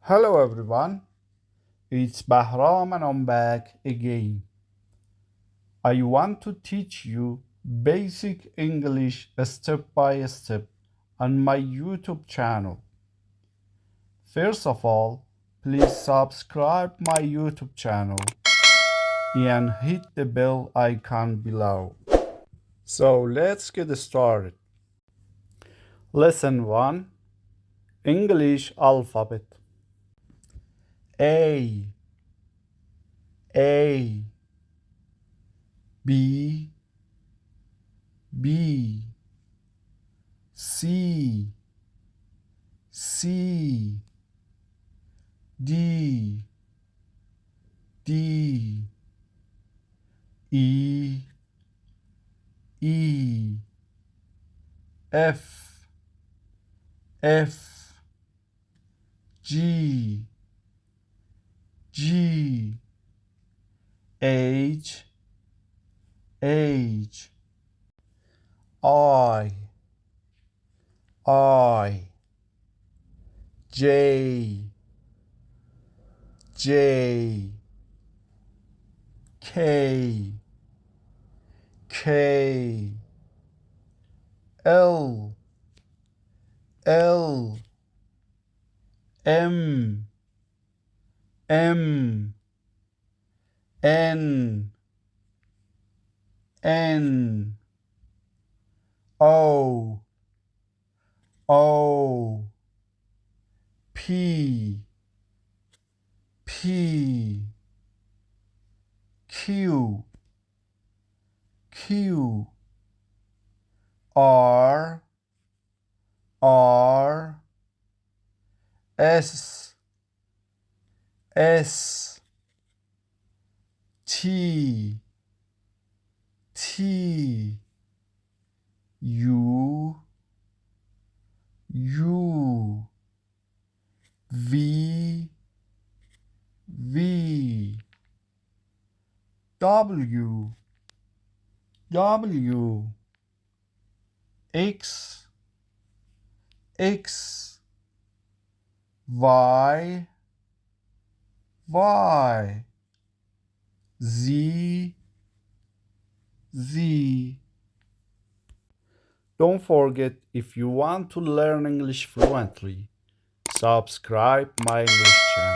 Hello everyone, it's Bahram and I'm back again. I want to teach you basic English step by step on my YouTube channel. First of all, please subscribe my YouTube channel and hit the bell icon below. So let's get started. Lesson 1, English alphabet. A, A, B, B, C, C, D, D, E, E, F, F, G, G, H, H, I, J, J, K, K, L, L, M, M, N, N, O, O, P, P, Q, Q, R, R, S, S, T, T, U, U, V, V, W, W, X, X, Y, Y, Z, Z. Don't forget, if you want to learn English fluently, subscribe my English channel.